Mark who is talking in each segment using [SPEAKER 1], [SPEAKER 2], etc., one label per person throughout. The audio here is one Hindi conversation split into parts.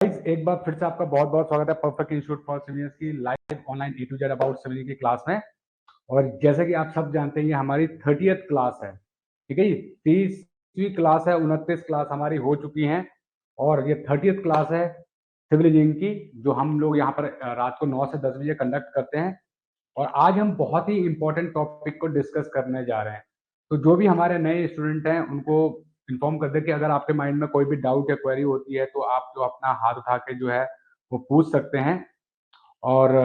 [SPEAKER 1] एक बार फिर से आपका बहुत बहुत स्वागत है परफेक्ट इंस्टीट्यूट फॉर सिविलियंस की live online A to Z about civilian की क्लास में। और जैसे कि आप सब जानते हैं ये हमारी 30th क्लास है। ठीक है जी, 30वीं क्लास है, 29 क्लास हमारी हो चुकी हैं और ये 30th क्लास है सिविल इंजीनियरिंग की, जो हम लोग यहाँ पर रात को 9 से 10 बजे कंडक्ट करते हैं। और आज हम बहुत ही इंपॉर्टेंट टॉपिक को डिस्कस करने जा रहे हैं। तो जो भी हमारे नए स्टूडेंट हैं उनको इन्फॉर्म कर दे कि अगर आपके माइंड में कोई भी डाउट या क्वेरी होती है तो आप जो अपना हाथ उठा के जो है वो पूछ सकते हैं। और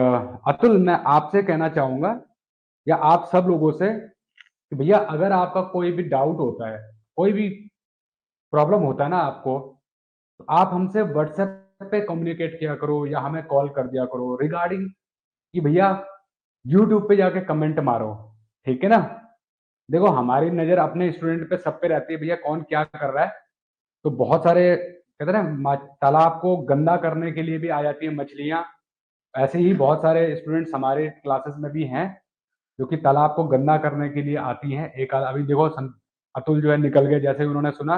[SPEAKER 1] अतुल, मैं आपसे कहना चाहूंगा या आप सब लोगों से कि भैया अगर आपका कोई भी डाउट होता है, कोई भी प्रॉब्लम होता है ना आपको, तो आप हमसे व्हाट्सएप पे कम्युनिकेट किया करो या हमें कॉल कर दिया करो रिगार्डिंग कि भैया यूट्यूब पे जाके कमेंट मारो। ठीक है ना। देखो, हमारी नजर अपने स्टूडेंट पे सब पे रहती है, भैया कौन क्या कर रहा है। तो बहुत सारे कहते हैं ना, तालाब को गंदा करने के लिए भी आ जाती है मछलियां। ऐसे ही बहुत सारे स्टूडेंट्स हमारे क्लासेस में भी हैं जो कि तालाब को गंदा करने के लिए आती हैं। अभी देखो अतुल जो है निकल गए, जैसे ही उन्होंने सुना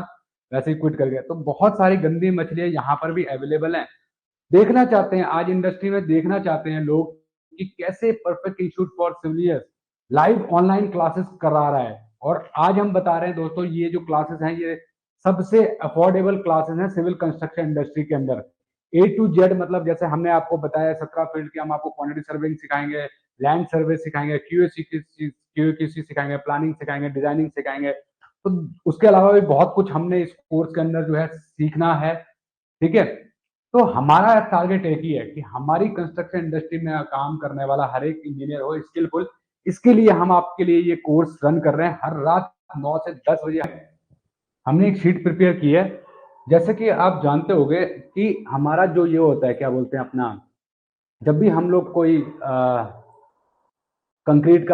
[SPEAKER 1] वैसे ही क्विट कर गया। तो बहुत सारी गंदी मछलियां यहाँ पर भी अवेलेबल हैं। देखना चाहते हैं, आज इंडस्ट्री में देखना चाहते हैं लोग कि कैसे perfect institute for civilians live online classes करा रहा है। और आज हम बता रहे हैं दोस्तों, ये जो क्लासेस हैं ये सबसे अफोर्डेबल क्लासेस हैं सिविल कंस्ट्रक्शन इंडस्ट्री के अंदर। ए टू जेड, मतलब जैसे हमने आपको बताया 17 फील्ड की, हम आपको क्वांटिटी सर्विंग सिखाएंगे, लैंड सर्वे सिखाएंगे, क्यूएसी सिखाएंगे, प्लानिंग सिखाएंगे, डिजाइनिंग सिखाएंगे। तो उसके अलावा भी बहुत कुछ हमने इस कोर्स के अंदर जो है सीखना है। ठीक है। तो हमारा टारगेट एक ही है कि हमारी कंस्ट्रक्शन इंडस्ट्री में काम करने वाला हर एक इंजीनियर हो स्किलफुल। इसके लिए हम आपके लिए ये कोर्स रन कर रहे हैं हर रात 9 से 10 बजे। हमने एक शीट प्रिपेयर की है। जैसे कि आप जानते होंगे कि हमारा जो ये होता है, क्या बोलते हैं अपना, जब भी हम लोग कोई कंक्रीट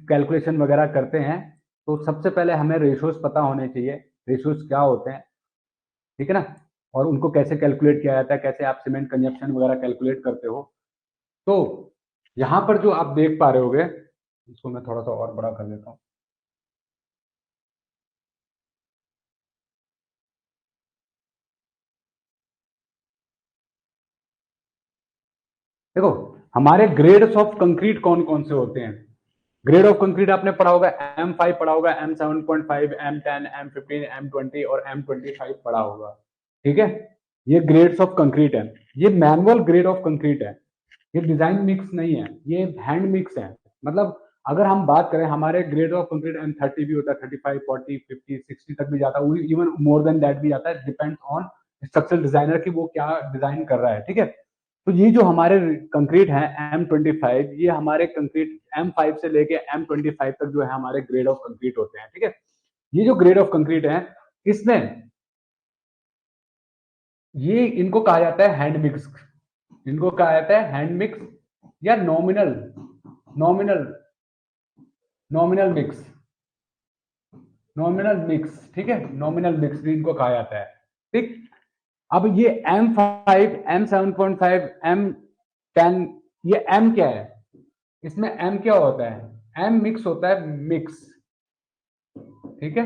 [SPEAKER 1] कैलकुलेशन वगैरह करते हैं तो सबसे पहले हमें रेशोज पता होने चाहिए। रेशोज क्या होते हैं, ठीक है ना, और उनको कैसे कैलकुलेट किया जाता है, कैसे आप सीमेंट कंजप्शन वगैरह कैलकुलेट करते हो। तो यहाँ पर जो आप देख पा रहे होगे, इसको मैं थोड़ा सा और बड़ा कर देता हूँ। देखो, हमारे ग्रेड्स ऑफ कंक्रीट कौन कौन से होते हैं। ग्रेड ऑफ कंक्रीट आपने पढ़ा होगा, M5 पढ़ा होगा, M7.5, M10, M15, M20 और M25 पढ़ा होगा। ठीक है। ये ग्रेड्स ऑफ कंक्रीट है। ये मैनुअल ग्रेड ऑफ कंक्रीट है। ये डिजाइन मिक्स नहीं है, ये हैंड मिक्स है। मतलब अगर हम बात करें, हमारे ग्रेड ऑफ कंक्रीट M30 भी होता है, 35, 40, 50, 60 तक भी जाता है, इवन मोर देन दैट भी जाता है। डिपेंड्स ऑन स्ट्रक्चरल डिजाइनर की वो क्या डिजाइन कर रहा है। ठीक है। तो ये जो हमारे कंक्रीट है M25, ये हमारे कंक्रीट M5 से लेके M25 तक जो है हमारे ग्रेड ऑफ कंक्रीट होते हैं। ठीक है। ये जो ग्रेड ऑफ कंक्रीट है, इसमें ये इनको कहा जाता है हैंड मिक्स। इनको कहा जाता है हैंड मिक्स या nominal nominal nominal mix. Nominal mix, ठीक है, नॉमिनल मिक्स भी इनको कहा जाता है। ठीक। अब ये M5, M7.5, M10, ये M क्या है, इसमें M क्या होता है, M मिक्स होता है, मिक्स। ठीक है।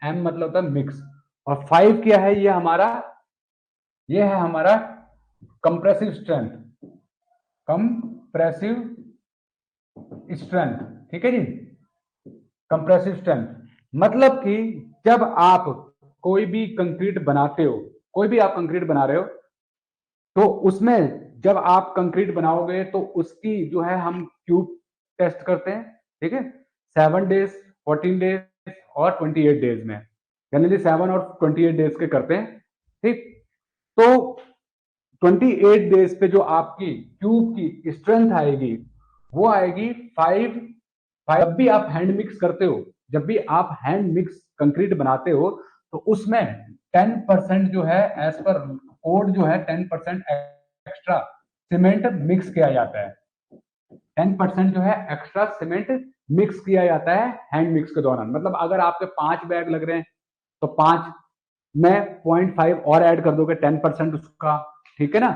[SPEAKER 1] M मतलब होता है मिक्स। और 5 क्या है, ये है हमारा कंप्रेसिव स्ट्रेंथ। कंप्रेसिव स्ट्रेंथ, ठीक है जी। कंप्रेसिव स्ट्रेंथ मतलब कि जब आप कोई भी कंक्रीट बनाते हो, कोई भी आप कंक्रीट बना रहे हो, तो उसमें जब आप कंक्रीट बनाओगे तो उसकी जो है हम क्यूब टेस्ट करते हैं। ठीक है। 7 डेज, 14 डेज और 28 डेज में, जनरली 7 और 28 डेज के करते हैं। ठीक। तो 28 डेज पे जो आपकी ट्यूब की स्ट्रेंथ आएगी वो आएगी 5। जब भी आप हैंड मिक्स करते हो, जब भी आप हैंड मिक्स कंक्रीट बनाते हो, तो उसमें 10% जो है एज पर कोड जो है 10% एक्स्ट्रा सीमेंट मिक्स किया जाता है। 10% जो है एक्स्ट्रा सीमेंट मिक्स किया जाता है हैंड मिक्स के दौरान। मतलब अगर आपके 5 बैग लग रहे हैं तो 5 में 0.5 और ऐड कर दोगे, 10% उसका। ठीक है ना।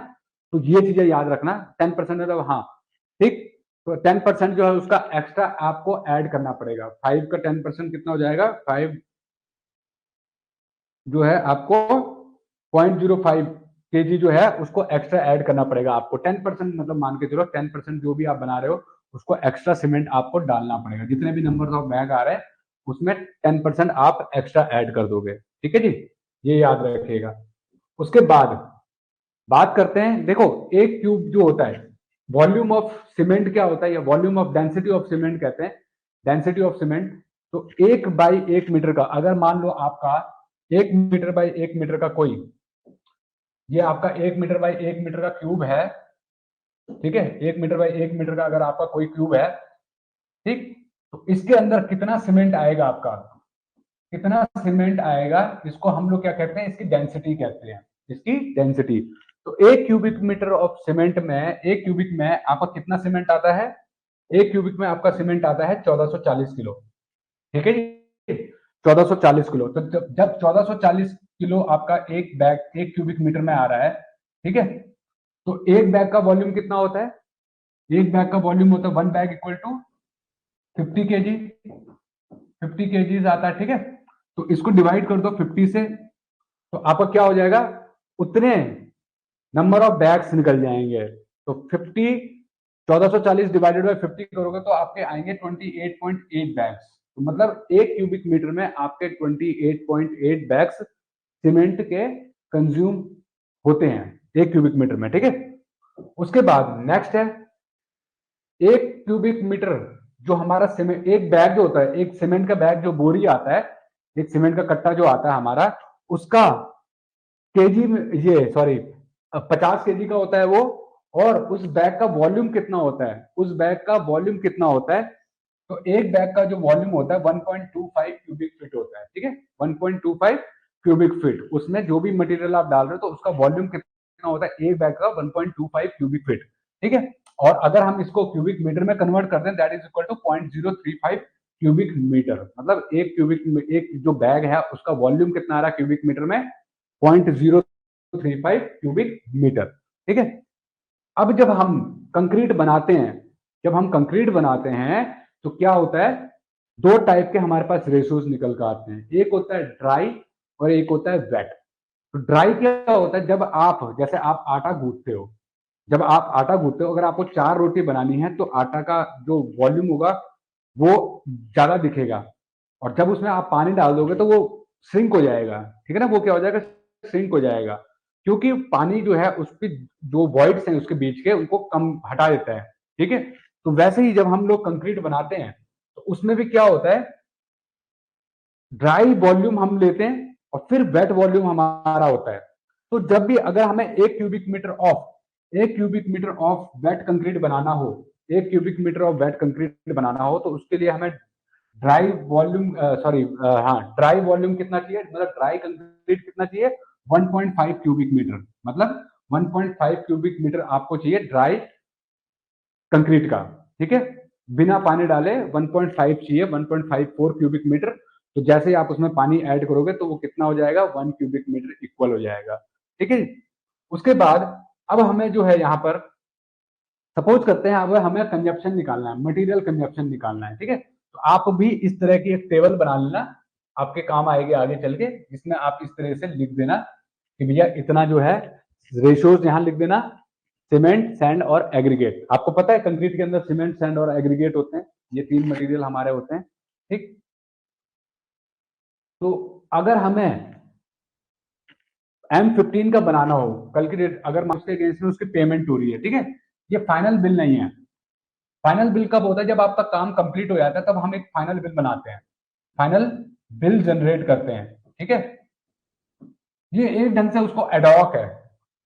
[SPEAKER 1] तो ये चीजें याद रखना, 10% मतलब, हाँ ठीक। तो 10% जो है उसका एक्स्ट्रा आपको ऐड करना पड़ेगा। 5 का 10% कितना हो जाएगा, 5 जो है आपको 0.05 केजी जो है उसको एक्स्ट्रा ऐड करना पड़ेगा आपको। 10% मतलब मान के चलो 10% जो भी आप बना रहे हो उसको एक्स्ट्रा सीमेंट आपको डालना पड़ेगा। जितने भी नंबर ऑफ बैग आ रहे हैं उसमें 10% आप एक्स्ट्रा ऐड कर दोगे। ठीक है जी, ये याद रखिएगा। उसके बाद बात करते हैं, देखो एक क्यूब जो होता है, वॉल्यूम ऑफ सीमेंट क्या होता है, या volume of density of cement कहते हैं, डेंसिटी ऑफ सीमेंट। तो 1/1 मीटर का, अगर मान लो आपका 1 मीटर बाई 1 मीटर का कोई, ये आपका 1 मीटर बाई 1 मीटर का क्यूब है, ठीक है, 1 मीटर बाई 1 मीटर का अगर आपका कोई क्यूब है, ठीक, तो इसके अंदर कितना सीमेंट आएगा आपका, कितना सीमेंट आएगा, इसको हम लोग क्या कहते हैं, इसकी डेंसिटी कहते हैं, इसकी डेंसिटी। तो 1 क्यूबिक मीटर ऑफ सीमेंट में, 1 क्यूबिक में आपका कितना सीमेंट आता है, 1 क्यूबिक में आपका सीमेंट आता है 1440 किलो। ठीक है जी, 1440 किलो। तो जब 1440 किलो आपका एक बैग 1 क्यूबिक मीटर में आ रहा है, ठीक है, तो एक बैग का वॉल्यूम कितना होता है, एक बैग का वॉल्यूम होता है 1 bag equal to 50 KG, 50 KGs आता है। ठीक है, तो इसको डिवाइड कर दो 50 से, तो आपका क्या हो जाएगा, उतने नंबर ऑफ बैग्स निकल जाएंगे। तो 50, 1440 डिवाइडेड बाय 50 करोगे तो आपके आएंगे 28.8 बैग्स। तो मतलब 1 क्यूबिक मीटर में आपके 28.8 बैग्स सीमेंट के कंज्यूम होते हैं 1 क्यूबिक मीटर में। ठीक है, उसके बाद नेक्स्ट है 1 क्यूबिक मीटर, जो हमारा सीमेंट, एक बैग जो होता है, एक सीमेंट का बैग जो बोरी आता है, एक सीमेंट का कट्टा जो आता है हमारा, उसका केजी में, ये सॉरी 50 केजी का होता है वो, और उस बैग का वॉल्यूम कितना होता है, उस बैग का वॉल्यूम कितना होता है, तो एक बैग का जो वॉल्यूम होता है 1.25 क्यूबिक फीट होता है। ठीक है, 1.25 क्यूबिक फीट, उसमें जो भी मटेरियल आप डाल रहे हो तो उसका वॉल्यूम कितना होता है, एक बैग का 1.25 क्यूबिक फीट। ठीक है, और अगर हम इसको क्यूबिक मीटर में कन्वर्ट करते हैं, that is equal to 0.035 cubic metre. मतलब एक जो बैग है उसका वॉल्यूम कितना आ रहा है क्यूबिक मीटर में, 0.035 क्यूबिक मीटर। ठीक है, अब जब हम कंक्रीट बनाते हैं, जब हम कंक्रीट बनाते हैं तो क्या होता है, दो टाइप के हमारे पास रेशियोज निकल कर आते हैं, एक होता है ड्राई और एक होता है वेट। तो ड्राई क्या होता है, जब आप, जैसे आप आटा गूंथते हो, जब आप आटा गूंथते हो, अगर आपको 4 रोटी बनानी है तो आटा का जो वॉल्यूम होगा वो ज्यादा दिखेगा, और जब उसमें आप पानी डाल दोगे तो वो श्रिंक हो जाएगा। ठीक है ना, वो क्या हो जाएगा, श्रिंक हो जाएगा, क्योंकि पानी जो है उसकी जो वॉइड्स हैं उसके बीच के, उनको कम हटा देता है। ठीक है, तो वैसे ही जब हम लोग कंक्रीट बनाते हैं तो उसमें भी क्या होता है, ड्राई वॉल्यूम हम लेते हैं और फिर वेट वॉल्यूम हमारा होता है। तो जब भी अगर हमें 1 cubic metre of wet concrete बनाना हो, 1 cubic metre of wet concrete बनाना हो, तो उसके लिए हमें ड्राई वॉल्यूम, सॉरी, हाँ, ड्राई वॉल्यूम कितना चाहिए, मतलब ड्राई कंक्रीट कितना चाहिए, 1.5 क्यूबिक मीटर, मतलब 1.5 क्यूबिक मीटर आपको चाहिए ड्राई कंक्रीट का। ठीक है, बिना पानी डाले 1.5 चाहिए, 1.54 क्यूबिक मीटर। तो जैसे ही आप उसमें पानी ऐड करोगे तो वो कितना हो जाएगा, 1 क्यूबिक मीटर इक्वल हो जाएगा। ठीक है, उसके बाद अब हमें जो है यहाँ पर, सपोज करते हैं अब हमें कंजप्शन निकालना है, मटेरियल कंजप्शन निकालना है। ठीक है, तो आप भी इस तरह की एक टेबल बना लेना, आपके काम आएगी आगे चल के, जिसमें आप इस तरह से लिख देना कि भैया इतना जो है, रेशियोज यहाँ लिख देना, सीमेंट, सैंड और एग्रीगेट। आपको पता है कंक्रीट के अंदर सीमेंट, सैंड और एग्रीगेट होते हैं, ये 3 मटेरियल हमारे होते हैं। ठीक, तो अगर हमें M15 का बनाना हो, कल की डेट अगर उसके अगेंस्ट में उसकी पेमेंट हो रही है, ठीक है, ये फाइनल बिल नहीं है। फाइनल बिल कब होता है, जब आपका काम कंप्लीट हो जाता है तब हम एक फाइनल बिल बनाते हैं, फाइनल बिल जनरेट करते हैं। ठीक है, ये एक ढंग से उसको एडॉक है।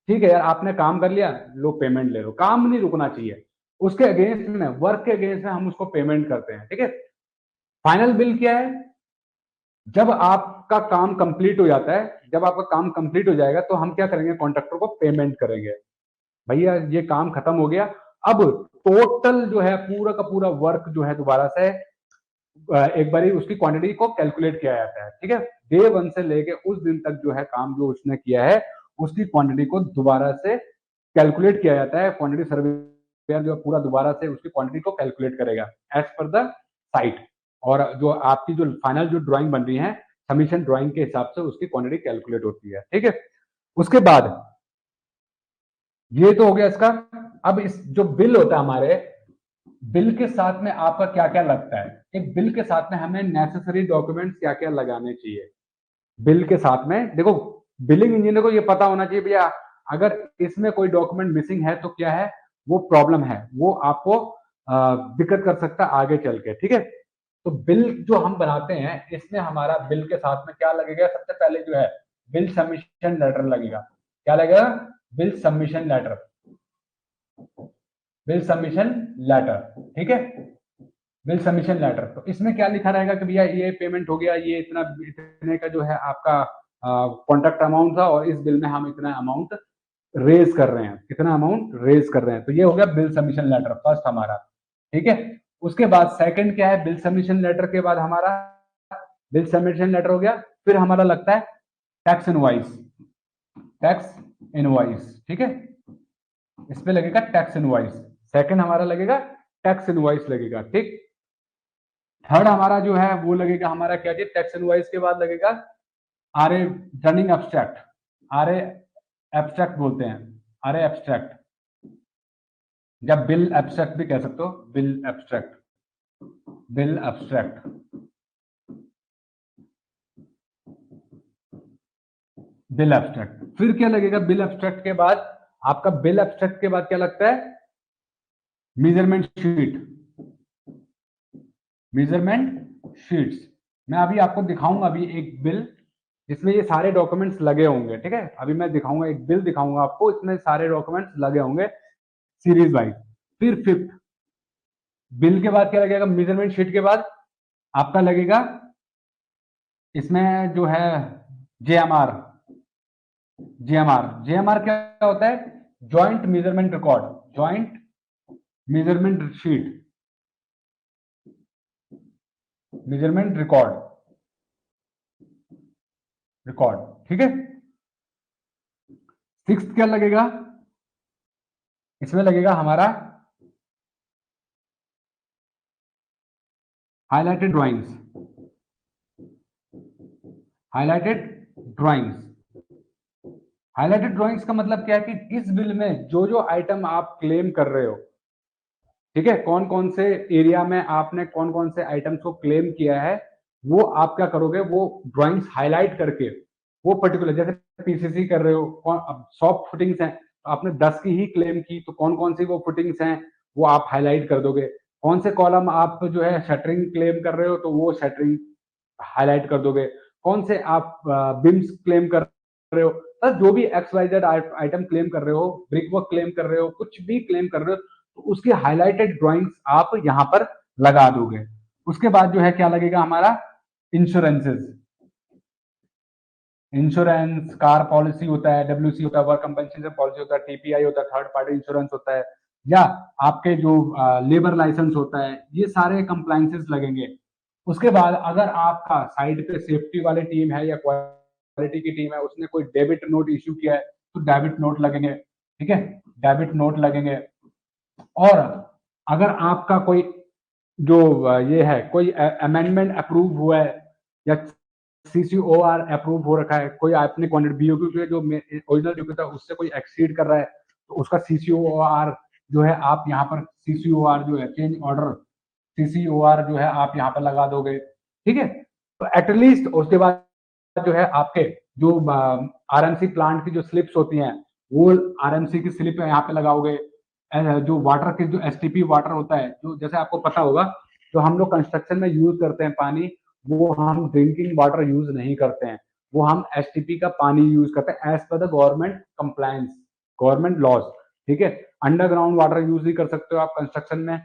[SPEAKER 1] ठीक है यार, आपने काम कर लिया, लो पेमेंट ले लो, काम नहीं रुकना चाहिए, उसके अगेंस्ट में, वर्क के अगेंस्ट में हम उसको पेमेंट करते हैं। ठीक है, फाइनल बिल क्या है, जब आपका काम कंप्लीट हो जाता है, जब आपका काम कंप्लीट हो जाएगा तो हम क्या करेंगे, कॉन्ट्रैक्टर को पेमेंट करेंगे, भैया ये काम खत्म हो गया। अब टोटल जो है पूरा का पूरा वर्क जो है दोबारा से एक बार उसकी क्वांटिटी को कैलकुलेट किया जाता है। ठीक है, डे 1 से लेके उस दिन तक जो है काम जो उसने किया है उसकी क्वांटिटी को दोबारा से कैलकुलेट किया जाता है। क्वांटिटी सर्वेयर जो पूरा दोबारा से उसकी क्वांटिटी को कैलकुलेट करेगा एज पर द साइट, और जो आपकी जो फाइनल जो ड्राइंग बन रही है सबमिशन ड्राइंग के हिसाब से उसकी क्वांटिटी कैलकुलेट होती है। ठीक है, उसके बाद ये तो हो गया इसका। अब इस जो बिल होता है हमारे, बिल के साथ में आपका क्या क्या लगता है, एक बिल के साथ में हमें नेसेसरी डॉक्यूमेंट्स क्या क्या लगाने चाहिए। बिल के साथ में देखो, बिलिंग इंजीनियर को ये पता होना चाहिए भैया, अगर इसमें कोई डॉक्यूमेंट मिसिंग है तो क्या है, वो प्रॉब्लम है, वो आपको दिक्कत कर सकता है आगे चल के, ठीक है। तो बिल जो हम बनाते हैं, इसमें हमारा बिल के साथ में क्या लगेगा, सबसे पहले जो है बिल सबमिशन लेटर लगेगा। क्या लगेगा? Bill submission letter, bill submission letter, ठीक है। बिल सबमिशन लेटर, तो इसमें क्या लिखा रहेगा कि भैया ये पेमेंट हो गया, ये इतना इतने का जो है आपका कॉन्ट्रैक्ट अमाउंट था, और इस बिल में हम इतना अमाउंट रेज कर रहे हैं, कितना अमाउंट रेज कर रहे हैं। तो ये हो गया बिल सबमिशन लेटर फर्स्ट हमारा, ठीक है। उसके बाद सेकंड क्या है, बिल सबमिशन लेटर के बाद हमारा, बिल सबमिशन लेटर हो गया, फिर हमारा लगता है टैक्स इनवॉइस, टैक्स इनवॉइस, ठीक है। इस पे लगेगा टैक्स इनवॉइस, सेकंड हमारा लगेगा टैक्स इनवॉइस लगेगा, ठीक। थर्ड हमारा जो है वो लगेगा हमारा क्या चीज, टैक्स इनवॉइस के बाद लगेगा R A running abstract, R A abstract बोलते हैं, आर ए एब्स्ट्रैक्ट, या बिल एब्स्ट्रैक्ट भी कह सकते हो, bill abstract, bill abstract, bill abstract. फिर क्या लगेगा बिल एब्स्ट्रैक्ट के बाद, आपका बिल एब्स्ट्रैक्ट के बाद क्या लगता है, मेजरमेंट शीट, मेजरमेंट शीट्स। मैं अभी आपको दिखाऊंगा अभी एक बिल जिसमें ये सारे डॉक्यूमेंट्स लगे होंगे, ठीक है। अभी मैं दिखाऊंगा एक बिल दिखाऊंगा आपको, इसमें सारे डॉक्यूमेंट्स लगे होंगे सीरीज वाइज। फिर फिफ्थ बिल के बाद क्या लगेगा, मेजरमेंट शीट के बाद आपका लगेगा इसमें जो है जेएमआर, जेएमआर, जेएमआर क्या होता है, joint measurement record, joint measurement sheet, measurement record, record, ठीक है। सिक्स्थ क्या लगेगा, इसमें लगेगा हमारा highlighted drawings, highlighted drawings. Highlighted drawings का मतलब क्या है कि इस बिल में जो जो आइटम आप क्लेम कर रहे हो, ठीक है, कौन कौन से एरिया में आपने कौन कौन से आइटम्स को क्लेम किया है, वो आप क्या करोगे, वो ड्राइंग्स हाईलाइट करके, वो पर्टिकुलर, जैसे पीसीसी कर रहे हो, कौन अब सॉफ्ट फुटिंग्स हैं तो आपने 10 की ही क्लेम की, तो कौन कौन सी वो फुटिंग्स हैं वो आप हाईलाइट कर दोगे। कौन से कॉलम आप जो है शटरिंग क्लेम कर रहे हो तो वो शटरिंग हाईलाइट कर दोगे। कौन से आप बिम्स क्लेम कर रहे हो, बस जो भी X Y Z item claim कर रहे हो, ब्रिक वर्क क्लेम कर रहे हो, कुछ भी क्लेम कर रहे हो, तो उसकी हाईलाइटेड ड्राइंग्स आप यहाँ पर लगा दोगे। उसके बाद जो है क्या लगेगा हमारा, इंश्योरेंसेस, इंश्योरेंस, कार पॉलिसी होता है, डब्ल्यूसी होता है, वर्क कंपनसेशन पॉलिसी होता है, टीपीआई होता है, थर्ड पार्टी इंश्योरेंस होता है, या आपके जो लेबर लाइसेंस होता है, ये सारे कंप्लाइंसेस लगेंगे। उसके बाद अगर आपका साइड पे सेफ्टी वाली टीम है या क्वालिटी की टीम है, उसने कोई डेबिट नोट इश्यू किया है तो डेबिट नोट लगेंगे, ठीक है, डेबिट नोट लगेंगे। और अगर आपका कोई जो ये है कोई अमेंडमेंट अप्रूव हुआ है, या सीसीओआर अप्रूव हो रखा है, कोई आपने क्वांटिटी बीओक्यू के जो ओरिजिनल बीओक्यू था उससे कोई एक्सीड कर रहा है, तो उसका सीसीओआर जो है आप यहाँ पर, सीसीओआर जो है चेंज ऑर्डर, सीसीओआर जो है आप यहाँ पर लगा दोगे, ठीक है। तो एटलीस्ट उसके बाद जो है आपके जो आरएमसी प्लांट की जो स्लिप्स होती हैं, वो आरएमसी की स्लिप यहाँ पे लगाओगे। जो वाटर के जो एसटीपी वाटर होता है, जो जैसे आपको पता होगा, जो हम लोग कंस्ट्रक्शन में यूज करते हैं पानी, वो हम ड्रिंकिंग वाटर यूज नहीं करते हैं, वो हम एसटीपी का पानी यूज करते हैं as per the government compliance, government laws, ठीक है। अंडरग्राउंड वाटर यूज नहीं कर सकते हो आप कंस्ट्रक्शन में,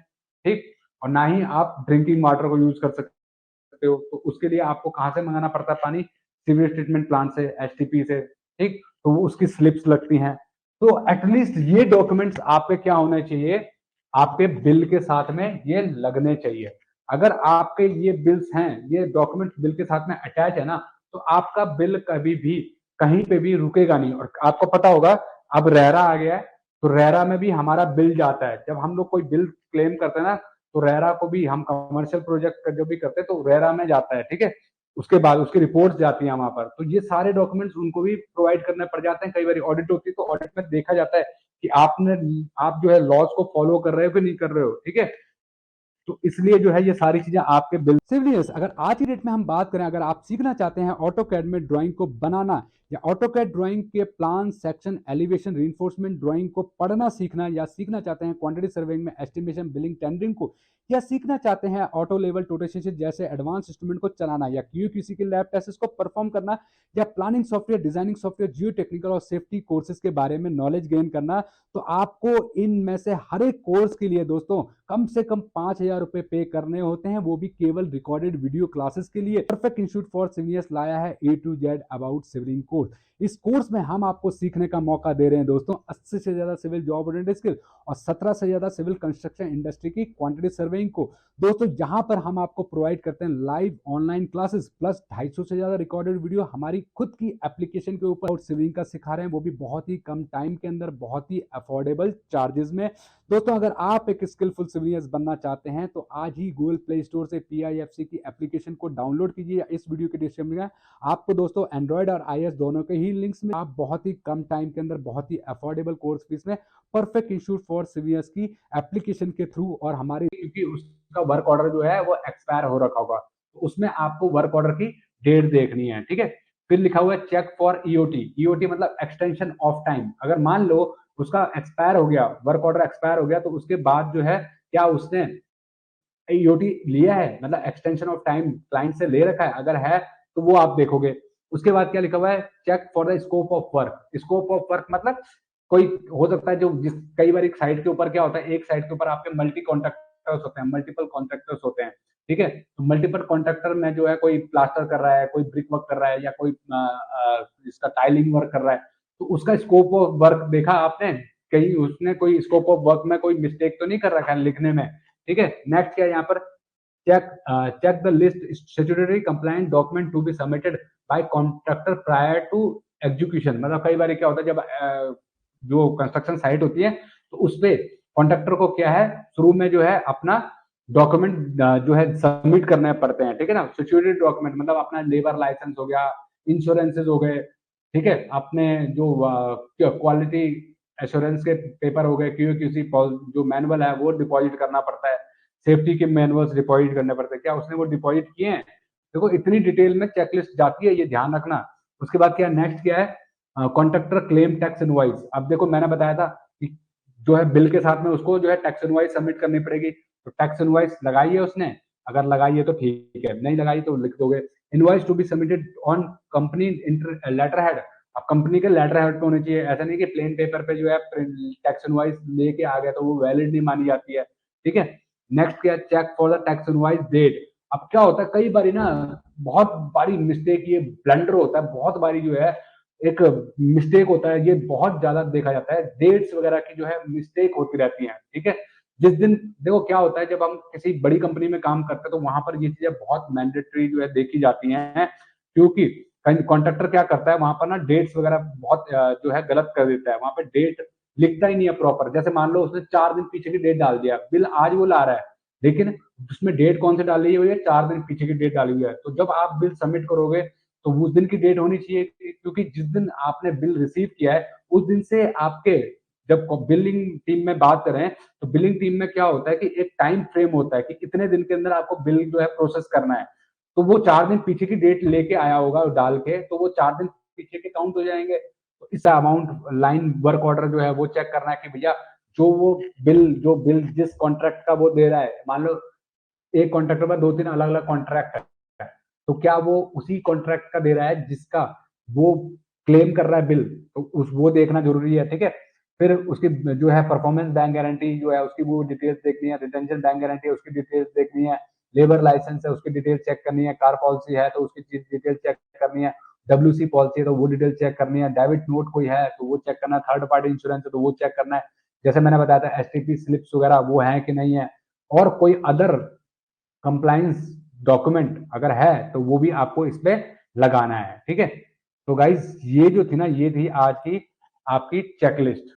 [SPEAKER 1] ठीक, और ना ही आप ड्रिंकिंग वाटर को यूज कर सकते हो। तो उसके लिए आपको कहाँ से मंगाना पड़ता है पानी, सीवेज ट्रीटमेंट प्लांट से, एसटीपी से, ठीक। तो उसकी स्लिप्स लगती हैं। तो एटलीस्ट ये डॉक्यूमेंट्स आपके क्या होने चाहिए, आपके बिल के साथ में ये लगने चाहिए। अगर आपके ये बिल्स हैं, ये डॉक्यूमेंट्स बिल के साथ में अटैच है ना, तो आपका बिल कभी भी कहीं पे भी रुकेगा नहीं। और आपको पता होगा अब रेरा आ गया है, तो रेरा में भी हमारा बिल जाता है, जब हम लोग कोई बिल क्लेम करते हैं ना, तो रेरा को भी हम कमर्शियल प्रोजेक्ट जो भी करते हैं तो रेरा में जाता है, ठीक है। उसके बाद उसकी रिपोर्ट्स जाती हैं वहां पर, तो ये सारे डॉक्यूमेंट्स उनको भी प्रोवाइड करने पड़ जाते हैं। कई बार ऑडिट होती है तो ऑडिट में देखा जाता है कि आप जो है लॉज को फॉलो कर रहे हो कि नहीं कर रहे हो, ठीक है। तो इसलिए जो है ये सारी चीजें आपके बिल। सिविलियंस, अगर आज की डेट में हम बात करें, अगर आप सीखना चाहते हैं ऑटो कैड में ड्राइंग को बनाना, या ऑटो कैड ड्राइंग के plan, section, elevation, reinforcement drawing को पढ़ना सीखना, या सीखना चाहते हैं क्वांटिटी सर्वेइंग में एस्टिमेशन, बिलिंग, टेंडरिंग को, या सीखना चाहते हैं ऑटो लेवल टोटेशन जैसे एडवांस इंस्ट्रूमेंट को चलाना, या क्यूक्यूसी के लैब टेस्ट को परफॉर्म करना, या प्लानिंग सॉफ्टवेयर, डिजाइनिंग सॉफ्टवेयर, जियो टेक्निकल और सेफ्टी कोर्सेज के बारे में नॉलेज गेन करना, तो आपको इनमें से हर एक कोर्स के लिए दोस्तों कम से कम 5,000 रुपए पे करने होते हैं, वो भी केवल रिकॉर्डेड वीडियो क्लासेस के लिए। परफेक्ट इंस्टीट्यूट फॉर सिविलियंस लाया है A to Z अबाउट सिविलिंग कोर्स। इस कोर्स में हम आपको सीखने का मौका दे रहे हैं दोस्तों 80 से ज्यादा सिविल जॉब ओरिएंटेड स्किल और 17 से ज्यादा सिविल कंस्ट्रक्शन इंडस्ट्री की क्वांटिटी सर्वेइंग को। दोस्तों यहाँ पर हम आपको प्रोवाइड करते हैं लाइव ऑनलाइन क्लासेस प्लस 250 से ज्यादा रिकॉर्डेड वीडियो हमारी खुद की एप्लीकेशन के ऊपर सिविलिंग का सिखा रहे हैं, वो भी बहुत ही कम टाइम के अंदर, बहुत ही अफोर्डेबल चार्जेस में। दोस्तों अगर आप एक स्किलफुल सिविलियंस बनना चाहते हैं तो आज ही गूगल प्ले स्टोर से PIFC की एप्लीकेशन को डाउनलोड कीजिए। इस वीडियो के डिस्क्रिप्शन में आपको दोस्तों एंड्रॉइड और iOS दोनों के ही लिंक्स में आप बहुत ही कम टाइम के अंदर, बहुत ही अफोर्डेबल कोर्स फीस में परफेक्ट इंस्टीट्यूट फॉर सिविलियंस की एप्लीकेशन के थ्रू, और हमारे क्योंकि उसका वर्क ऑर्डर जो है वो एक्सपायर हो रखा होगा, तो उसमें आपको वर्क ऑर्डर की डेट देखनी है, ठीक है। फिर लिखा हुआ है चेक फॉर EOT मतलब एक्सटेंशन ऑफ टाइम। अगर मान लो उसका एक्सपायर हो गया, वर्क ऑर्डर एक्सपायर हो गया, तो उसके बाद जो है क्या उसने EOT लिया है, मतलब एक्सटेंशन ऑफ टाइम क्लाइंट से ले रखा है, अगर है तो वो आप देखोगे। उसके बाद क्या लिखा हुआ है, check for the scope of work. Scope of work मतलब कोई हो सकता है जो जिस कई बार एक साइट के ऊपर क्या होता है, एक साइट के ऊपर आपके मल्टी कॉन्ट्रैक्टर्स होते हैं, मल्टीपल कॉन्ट्रैक्टर्स होते हैं, ठीक है। तो मल्टीपल कॉन्ट्रैक्टर में जो है कोई प्लास्टर कर रहा है, कोई ब्रिक वर्क कर रहा है, या कोई इसका टाइलिंग वर्क कर रहा है, तो उसका स्कोप ऑफ वर्क देखा आपने, कहीं उसने कोई स्कोप ऑफ वर्क में कोई मिस्टेक तो नहीं कर रखा है लिखने में, ठीक है। नेक्स्ट क्या है यहाँ पर, check the list statutory compliant document to be submitted by contractor prior to execution। मतलब कई बार क्या होता है जब जो कंस्ट्रक्शन साइट होती है तो उस पे कॉन्ट्रैक्टर को क्या है शुरू में जो है अपना डॉक्यूमेंट जो है सबमिट करने पड़ते हैं, ठीक है ना। सिक्योरिटी डॉक्यूमेंट मतलब अपना लेबर लाइसेंस हो गया, इंश्योरेंसेज हो गए, ठीक है, अपने जो क्वालिटी एश्योरेंस के पेपर हो गए, QAQC जो मैनुअल है वो डिपॉजिट करना पड़ता है, सेफ्टी के मैनुअल्स डिपॉजिट करने पड़ते हैं, क्या उसने वो डिपॉजिट किए हैं। देखो इतनी डिटेल में चेकलिस्ट जाती है, ये ध्यान रखना। उसके बाद क्या नेक्स्ट क्या है, कॉन्ट्रैक्टर क्लेम टैक्स इनवॉइस। अब देखो मैंने बताया था कि जो है बिल के साथ में उसको जो है टैक्स इनवॉइस सबमिट करनी पड़ेगी, तो टैक्स इनवॉइस लगाई है उसने, अगर लगाई है तो ठीक है, नहीं लगाई तो लिख दोगे invoice to be submitted on company letterhead. अब कंपनी के लेटर हेड पे होनी चाहिए, ऐसा नहीं कि प्लेन पेपर पे जो है टैक्स इनवॉइस लेके आ गया तो वो वैलिड नहीं मानी जाती है, ठीक है। नेक्स्ट क्या, check for the tax invoice date. अब क्या होता है कई बारी ना बहुत बारी मिस्टेक, ये ब्लंडर होता है, बहुत बारी जो है एक मिस्टेक होता है, ये बहुत ज्यादा देखा जाता है, डेट्स वगैरह की जो है मिस्टेक होती रहती है, ठीक है। जिस दिन देखो क्या होता है जब हम किसी बड़ी कंपनी में काम करते हैं तो वहां पर ये चीजें बहुत मैंडेटरी जो है देखी जाती हैं, क्योंकि कॉन्ट्रैक्टर क्या करता है वहां पर ना डेट्स वगैरह बहुत जो है गलत कर देता है, वहां पर डेट लिखता ही नहीं है प्रॉपर। जैसे मान लो उसने 4 दिन पीछे की डेट डाल दिया, बिल आज वो ला रहा है, लेकिन उसमें डेट कौन सी डाली हुई है, 4 दिन पीछे की डेट डाली हुई है। तो जब आप बिल सबमिट करोगे तो उस दिन की डेट होनी चाहिए, क्योंकि जिस दिन आपने बिल रिसीव किया है उस दिन से आपके, जब बिलिंग टीम में बात करें तो बिलिंग टीम में क्या होता है कि एक टाइम फ्रेम होता है कि इतने दिन के अंदर आपको बिल जो है प्रोसेस करना है। तो वो 4 दिन पीछे की डेट लेके आया होगा डाल के, तो वो 4 दिन पीछे के काउंट हो जाएंगे। तो इस अमाउंट लाइन वर्क ऑर्डर जो है वो चेक करना है कि भैया जो बिल जिस कॉन्ट्रैक्ट का वो दे रहा है, मान लो एक कॉन्ट्रैक्टर पर 2-3 अलग अलग कॉन्ट्रैक्ट है, तो क्या वो उसी कॉन्ट्रैक्ट का दे रहा है जिसका वो क्लेम कर रहा है बिल, तो उस वो देखना जरूरी है, ठीक है। फिर उसकी जो है परफॉर्मेंस बैंक गारंटी जो है उसकी वो डिटेल्स देखनी है, रिटेंशन बैंक गारंटी है उसकी डिटेल्स देखनी है, लेबर लाइसेंस है उसकी डिटेल्स चेक करनी है, कार पॉलिसी है तो उसकी डिटेल्स चेक करनी है, WC पॉलिसी है तो वो डिटेल चेक करनी है, डेबिट नोट कोई है तो वो चेक करना है, थर्ड पार्टी इंश्योरेंस है तो वो चेक करना है, जैसे मैंने बताया था STP स्लिप्स वगैरह वो है कि नहीं है, और कोई अदर कंप्लायंस डॉक्यूमेंट अगर है तो वो भी आपको इस पे लगाना है, ठीक है। तो गाइज ये जो थी ना, ये थी आज की आपकी चेकलिस्ट।